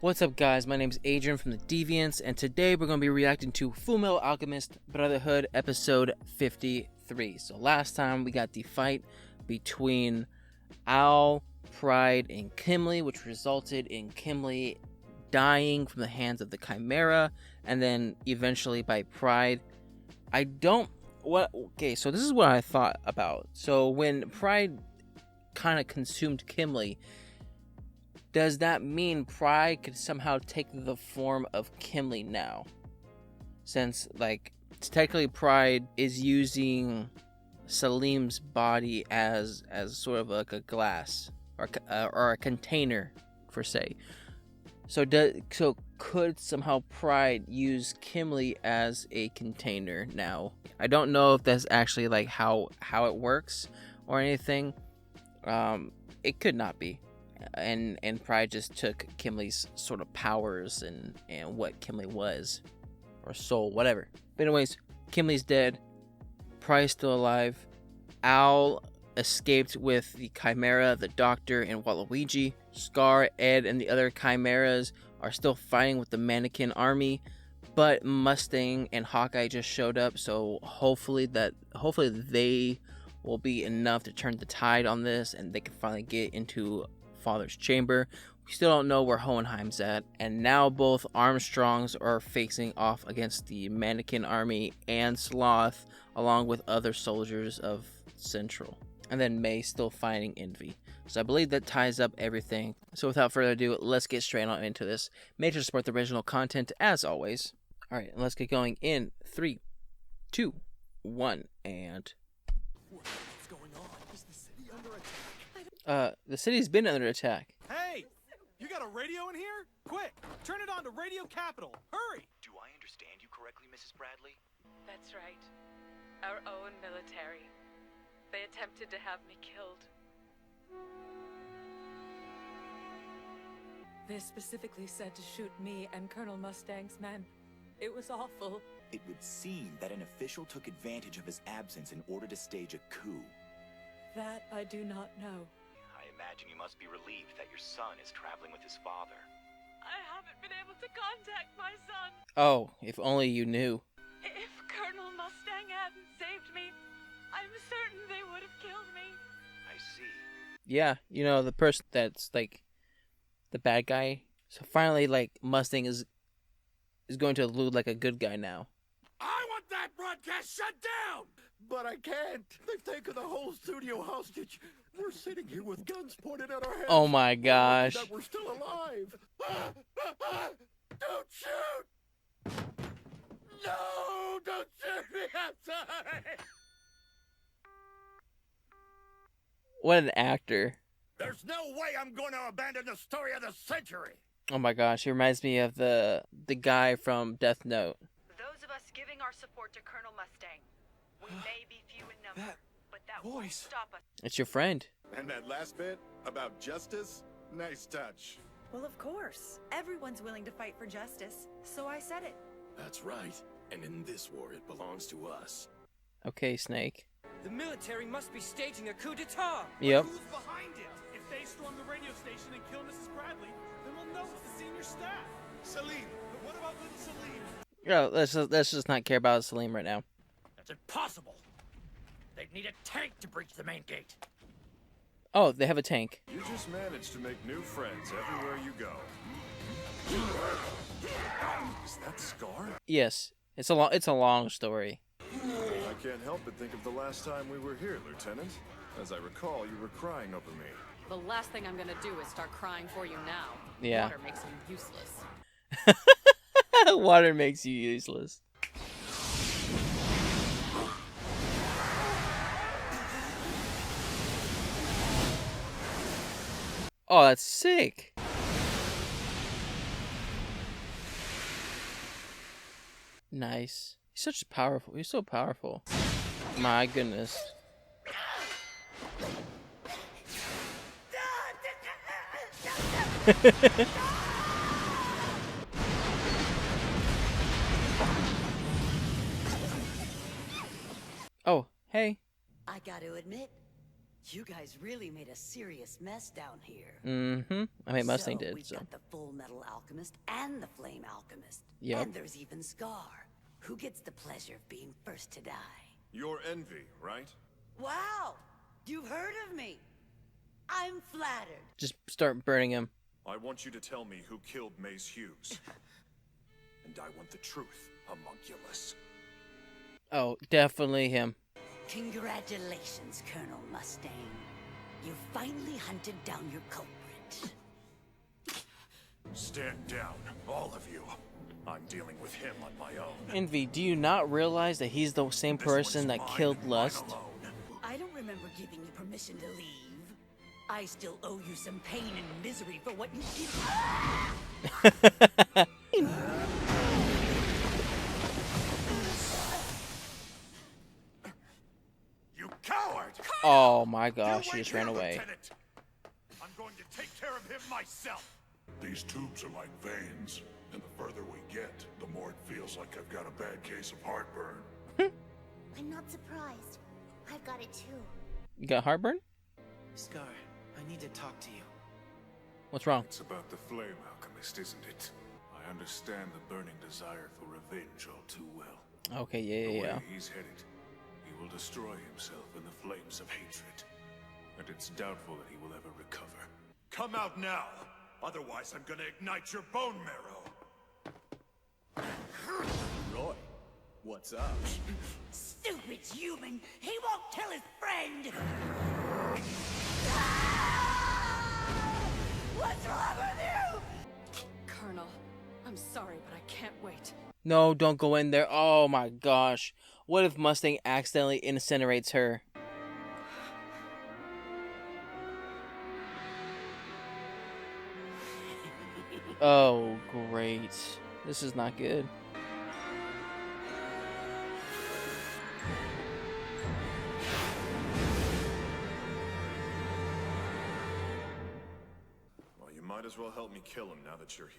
What's up, guys? My name is Adrian from the Deviants, and today we're going to be reacting to Fullmetal Alchemist Brotherhood episode 53. So last time we got the fight between Al, Pride, and Kimli, which resulted in Kimli dying from the hands of the Chimera, and then eventually by Pride. So this is what I thought about. So when Pride kind of consumed Kimli, does that mean Pride could somehow take the form of Kimli now? Since, technically Pride is using Salim's body as sort of like a glass or a container, per se. So could somehow Pride use Kimli as a container now? I don't know if that's actually like how it works or anything. It could not be. And Pride just took Kimli's sort of powers and what Kimli was, or soul, whatever. But anyways, Kimli's dead. Pride's still alive. Al escaped with the Chimera, the Doctor, and Waluigi. Scar, Ed, and the other Chimeras are still fighting with the Mannequin army. But Mustang and Hawkeye just showed up, so hopefully they will be enough to turn the tide on this, and they can finally get into Father's chamber. We still don't know where Hohenheim's at, and now both Armstrongs are facing off against the Mannequin army and Sloth, along with other soldiers of Central, and then May still fighting Envy. So I believe that ties up everything. So without further ado, let's get straight on into this. Make sure to support the original content as always. Alright, let's get going in 3, 2, 1, and what's going on? Is the city under attack? the city's been under attack. Hey! You got a radio in here? Quick! Turn it on to Radio Capital! Hurry! Do I understand you correctly, Mrs. Bradley? That's right. Our own military. They attempted to have me killed. They specifically said to shoot me and Colonel Mustang's men. It was awful. It would seem that an official took advantage of his absence in order to stage a coup. That I do not know. I imagine you must be relieved that your son is traveling with his father. I haven't been able to contact my son. Oh, if only you knew. If Colonel Mustang hadn't saved me, I'm certain they would have killed me. I see. Yeah, you know, the person that's like the bad guy. So finally, like, Mustang is going to elude like a good guy now. I want that broadcast shut down! But I can't. They've taken the whole studio hostage. We're sitting here with guns pointed at our heads. Oh my gosh. That we're still alive. Don't shoot! No! Don't shoot me! I'm sorry! What an actor. There's no way I'm going to abandon the story of the century! Oh my gosh, he reminds me of the guy from Death Note. Those of us giving our support to Colonel Mustang. We may be few in number, but that won't stop us. It's your friend. And that last bit about justice, nice touch. Well, of course. Everyone's willing to fight for justice, so I said it. That's right. And in this war, it belongs to us. Okay, Snake. The military must be staging a coup d'etat. Yep. Who's behind it? If they storm the radio station and kill Mrs. Bradley, then we'll know it's the senior staff. Salim. But what about little Salim? Yeah, let's just not care about Salim right now. That's impossible. They'd need a tank to breach the main gate. Oh, they have a tank. You just managed to make new friends everywhere you go. Is that Scar? Yes, it's a long story. I can't help but think of the last time we were here, Lieutenant. As I recall, you were crying over me. The last thing I'm gonna do is start crying for you now. Yeah. Water makes me useless. Water makes you useless. Oh, that's sick. Nice. He's so powerful. My goodness. Oh, hey. I gotta admit, You guys really made a serious mess down here. Mm-hmm. I mean, Mustang So did, we've so. got the Fullmetal Alchemist and the Flame Alchemist. Yep. And there's even Scar, who gets the pleasure of being first to die. You're Envy, right? Wow! You've heard of me. I'm flattered. Just start burning him. I want you to tell me who killed Mace Hughes. And I want the truth, homunculus. Oh, definitely him. Congratulations, Colonel Mustang. You finally hunted down your culprit. Stand down, all of you. I'm dealing with him on my own. Envy, do you not realize that he's the same person that killed Lust? I don't remember giving you permission to leave. I still owe you some pain and misery for what you did. You coward! Oh my gosh, she just ran away. Lieutenant. I'm going to take care of him myself. These tubes are like veins, and the further we get, the more it feels like I've got a bad case of heartburn. I'm not surprised. I've got it too. You got heartburn? Scar, I need to talk to you. What's wrong? It's about the Flame Alchemist, isn't it? I understand the burning desire for revenge all too well. Okay, The way yeah. he's headed, he will destroy himself in the flames of hatred. And it's doubtful that he will ever recover. Come out now. Otherwise, I'm gonna ignite your bone marrow. Roy, what's up? Stupid human! He won't tell his friend! What's wrong with you? Colonel, I'm sorry, but I can't wait. No, don't go in there. Oh my gosh. What if Mustang accidentally incinerates her? Oh, great. This is not good. Well, you might as well help me kill him now that you're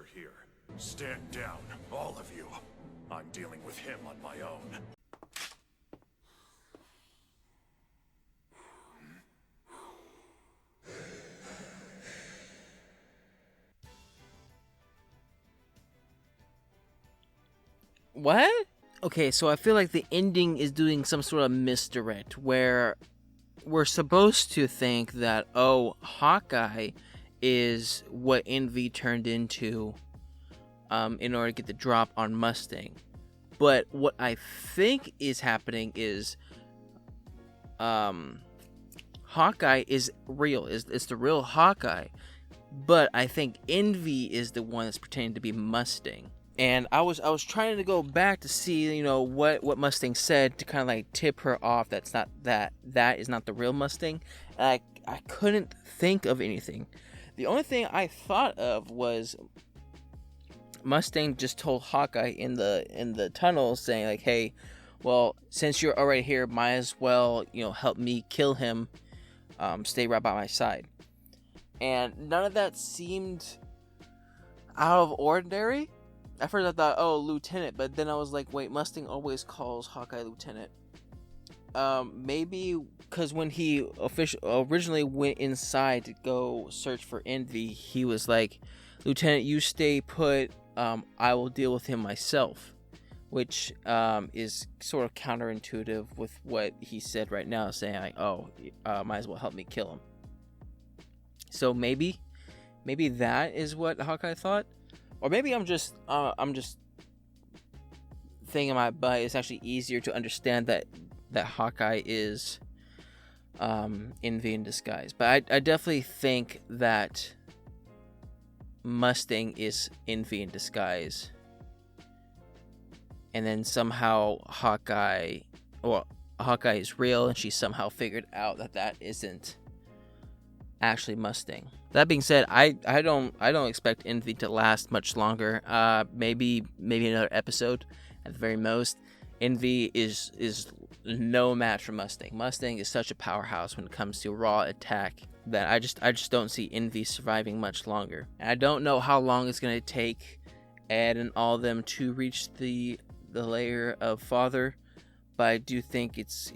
here. Stand down, all of you. I'm dealing with him on my own. What? Okay, so I feel like the ending is doing some sort of misdirect where we're supposed to think that, oh, Hawkeye is what Envy turned into in order to get the drop on Mustang. But what I think is happening is Hawkeye is real. It's the real Hawkeye. But I think Envy is the one that's pretending to be Mustang. And I was trying to go back to see, what Mustang said to kind of like tip her off that is not the real Mustang. And I couldn't think of anything. The only thing I thought of was Mustang just told Hawkeye in the tunnel, saying like, "Hey, well, since you're already here, might as well help me kill him. Stay right by my side." And none of that seemed out of ordinary. At first I thought, oh, Lieutenant, but then I was like, wait, Mustang always calls Hawkeye Lieutenant. Maybe because when he originally went inside to go search for Envy, he was like, Lieutenant, you stay put, I will deal with him myself. Which is sort of counterintuitive with what he said right now, saying like, oh, might as well help me kill him. So maybe that is what Hawkeye thought. Or maybe I'm just thinking my butt. It's actually easier to understand that Hawkeye is Envy in disguise. But I definitely think that Mustang is Envy in disguise. And then somehow Hawkeye is real, and she somehow figured out that isn't actually Mustang. That being said, I don't expect Envy to last much longer. Maybe another episode at the very most. Envy is no match for Mustang. Mustang is such a powerhouse when it comes to raw attack that I just don't see Envy surviving much longer. And I don't know how long it's gonna take Ed and all of them to reach the layer of Father, but I do think it's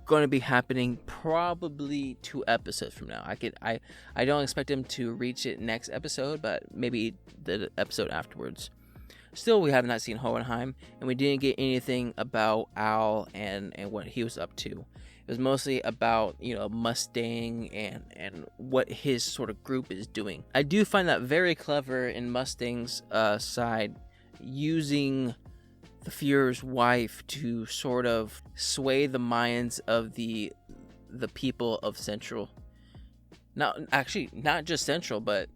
going to be happening probably 2 episodes from now. I don't expect him to reach it next episode, but maybe the episode afterwards. Still, we have not seen Hohenheim, and we didn't get anything about Al and what he was up to. It was mostly about, you know, Mustang and what his sort of group is doing. I do find that very clever in Mustang's side, using the Fuhrer's wife to sort of sway the minds of the people of Central. Not just Central, but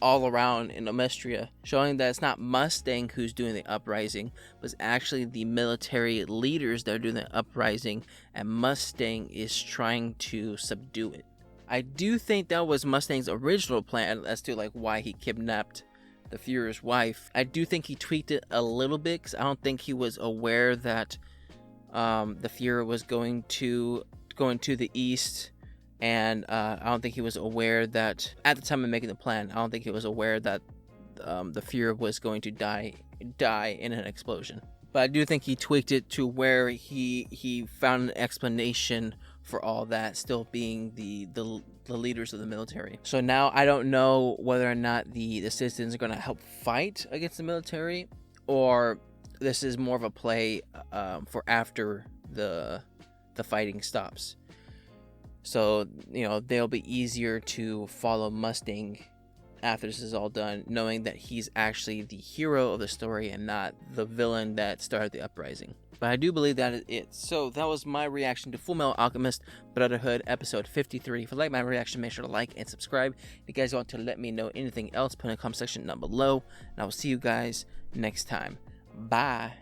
all around in Omestria, showing that it's not Mustang who's doing the uprising, but it's actually the military leaders that are doing the uprising, and Mustang is trying to subdue it. I do think that was Mustang's original plan as to like why he kidnapped the Fuhrer's wife. I do think he tweaked it a little bit, because I don't think he was aware that the Fuhrer was going to the east. And I don't think he was aware that, at the time of making the plan, I don't think he was aware that the Fuhrer was going to die in an explosion. But I do think he tweaked it to where he found an explanation for all that, still being the leaders of the military. So now I don't know whether or not the citizens are going to help fight against the military, or this is more of a play for after the fighting stops. So, you know, they'll be easier to follow Mustang after this is all done, knowing that he's actually the hero of the story and not the villain that started the uprising. But I do believe that is it. So that was my reaction to Fullmetal Alchemist Brotherhood episode 53. If you like my reaction, make sure to like and subscribe. If you guys want to let me know anything else, put in the comment section down below. And I will see you guys next time. Bye.